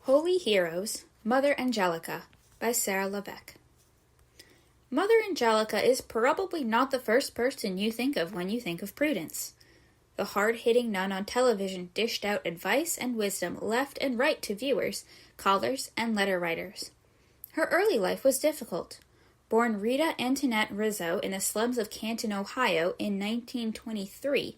Holy Heroes, Mother Angelica by Sarah Levesque. Mother Angelica is probably not the first person you think of when you think of Prudence. The hard-hitting nun on television dished out advice and wisdom left and right to viewers, callers, and letter writers. Her early life was difficult. Born Rita Antoinette Rizzo in the slums of Canton, Ohio in 1923,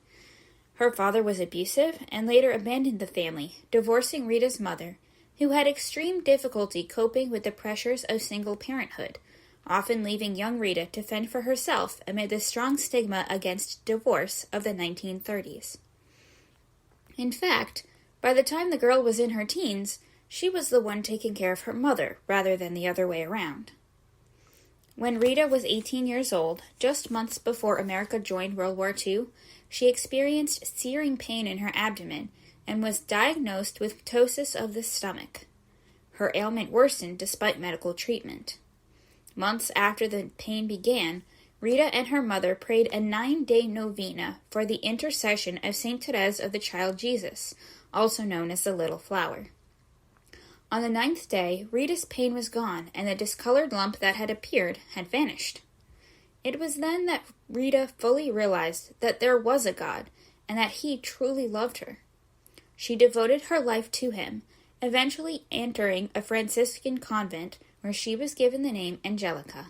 her father was abusive and later abandoned the family, divorcing Rita's mother, who had extreme difficulty coping with the pressures of single parenthood, often leaving young Rita to fend for herself amid the strong stigma against divorce of the 1930s. In fact, by the time the girl was in her teens, she was the one taking care of her mother rather than the other way around. When Rita was 18 years old, just months before America joined World War II, she experienced searing pain in her abdomen and was diagnosed with ptosis of the stomach. Her ailment worsened despite medical treatment. Months after the pain began, Rita and her mother prayed a 9-day novena for the intercession of Saint Therese of the Child Jesus, also known as the Little Flower. On the 9th day, Rita's pain was gone, and the discolored lump that had appeared had vanished. It was then that Rita fully realized that there was a God, and that he truly loved her. She devoted her life to him, eventually entering a Franciscan convent where she was given the name Angelica.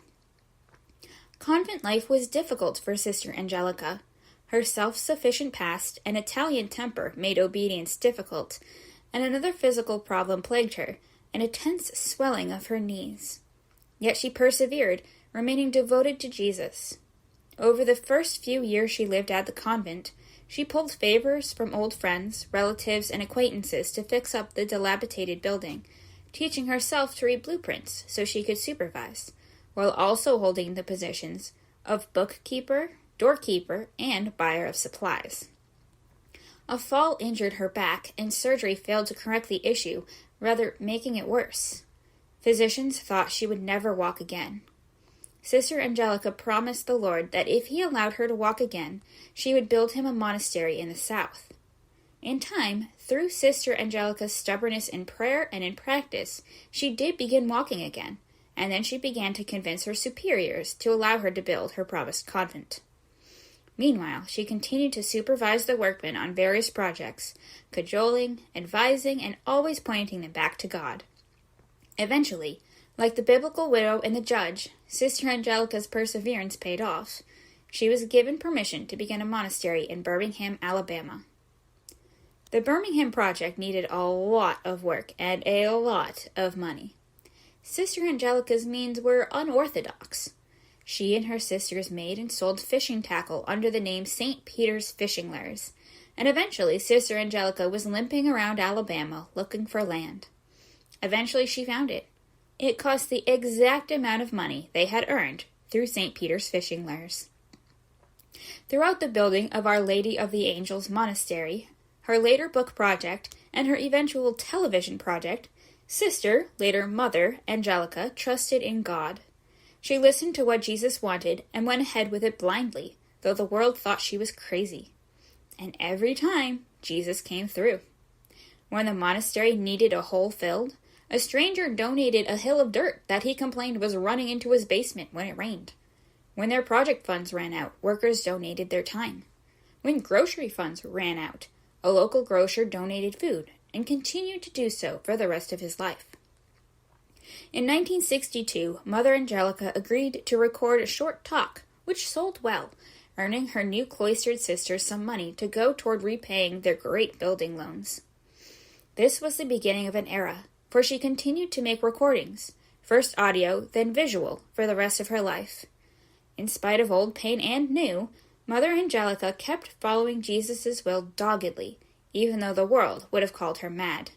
Convent life was difficult for Sister Angelica. Her self-sufficient past and Italian temper made obedience difficult, and another physical problem plagued her, an intense swelling of her knees. Yet she persevered, remaining devoted to Jesus. Over the first few years she lived at the convent, she pulled favors from old friends, relatives, and acquaintances to fix up the dilapidated building, teaching herself to read blueprints so she could supervise, while also holding the positions of bookkeeper, doorkeeper, and buyer of supplies. A fall injured her back, and surgery failed to correct the issue, rather making it worse. Physicians thought she would never walk again. Sister Angelica promised the Lord that if he allowed her to walk again, she would build him a monastery in the south. In time, through Sister Angelica's stubbornness in prayer and in practice, she did begin walking again, and then she began to convince her superiors to allow her to build her promised convent. Meanwhile, she continued to supervise the workmen on various projects, cajoling, advising, and always pointing them back to God. Eventually, like the biblical widow and the judge, Sister Angelica's perseverance paid off. She was given permission to begin a monastery in Birmingham, Alabama. The Birmingham project needed a lot of work and a lot of money. Sister Angelica's means were unorthodox. She and her sisters made and sold fishing tackle under the name St. Peter's Fishing Lures, and eventually Sister Angelica was limping around Alabama looking for land. Eventually she found it. It cost the exact amount of money they had earned through St. Peter's Fishing Lures. Throughout the building of Our Lady of the Angels Monastery, her later book project, and her eventual television project, Sister, later Mother, Angelica, trusted in God. She listened to what Jesus wanted and went ahead with it blindly, though the world thought she was crazy. And every time, Jesus came through. When the monastery needed a hole filled, a stranger donated a hill of dirt that he complained was running into his basement when it rained. When their project funds ran out, workers donated their time. When grocery funds ran out, a local grocer donated food and continued to do so for the rest of his life. In 1962, Mother Angelica agreed to record a short talk, which sold well, earning her new cloistered sisters some money to go toward repaying their great building loans. This was the beginning of an era, for she continued to make recordings, first audio, then visual, for the rest of her life. In spite of old pain and new, Mother Angelica kept following Jesus' will doggedly, even though the world would have called her mad.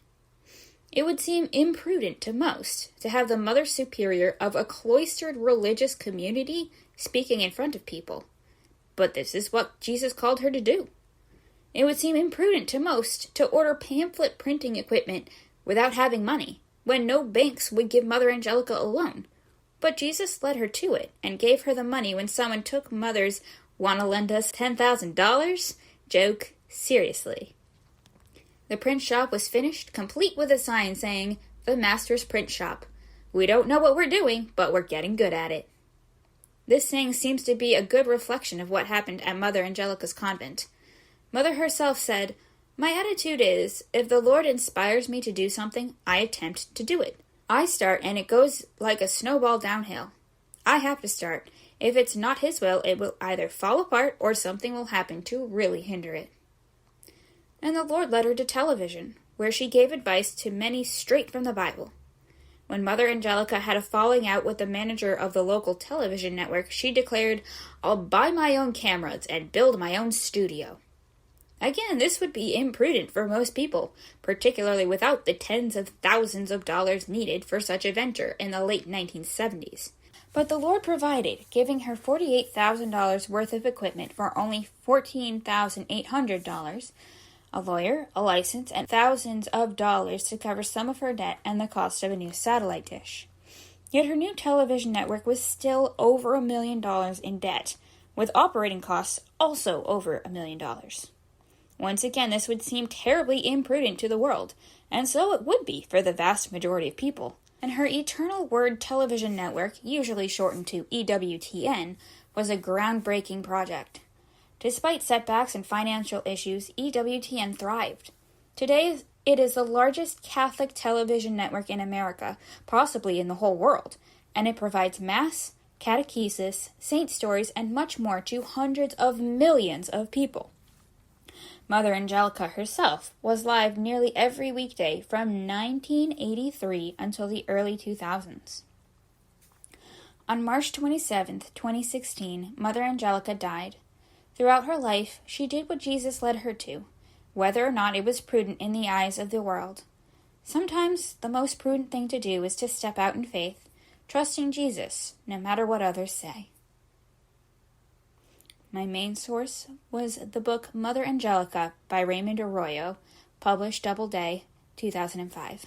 It would seem imprudent to most to have the Mother Superior of a cloistered religious community speaking in front of people, but this is what Jesus called her to do. It would seem imprudent to most to order pamphlet printing equipment without having money, when no banks would give Mother Angelica a loan. But Jesus led her to it, and gave her the money when someone took Mother's "wanna lend us $10,000" joke seriously. The print shop was finished, complete with a sign saying, "The Master's Print Shop. We don't know what we're doing, but we're getting good at it." This saying seems to be a good reflection of what happened at Mother Angelica's convent. Mother herself said, "My attitude is, if the Lord inspires me to do something, I attempt to do it. I start and it goes like a snowball downhill. I have to start. If it's not His will, it will either fall apart or something will happen to really hinder it." And the Lord led her to television, where she gave advice to many straight from the Bible. When Mother Angelica had a falling out with the manager of the local television network, she declared, "I'll buy my own cameras and build my own studio." Again, this would be imprudent for most people, particularly without the tens of thousands of dollars needed for such a venture in the late 1970s. But the Lord provided, giving her $48,000 worth of equipment for only $14,800, a lawyer, a license, and thousands of dollars to cover some of her debt and the cost of a new satellite dish. Yet her new television network was still over $1 million in debt, with operating costs also over $1 million. Once again, this would seem terribly imprudent to the world, and so it would be for the vast majority of people. And her Eternal Word television network, usually shortened to EWTN, was a groundbreaking project. Despite setbacks and financial issues, EWTN thrived. Today, it is the largest Catholic television network in America, possibly in the whole world, and it provides Mass, catechesis, saint stories, and much more to hundreds of millions of people. Mother Angelica herself was live nearly every weekday from 1983 until the early 2000s. On March 27, 2016, Mother Angelica died. Throughout her life, she did what Jesus led her to, whether or not it was prudent in the eyes of the world. Sometimes the most prudent thing to do is to step out in faith, trusting Jesus, no matter what others say. My main source was the book Mother Angelica by Raymond Arroyo, published Doubleday, 2005.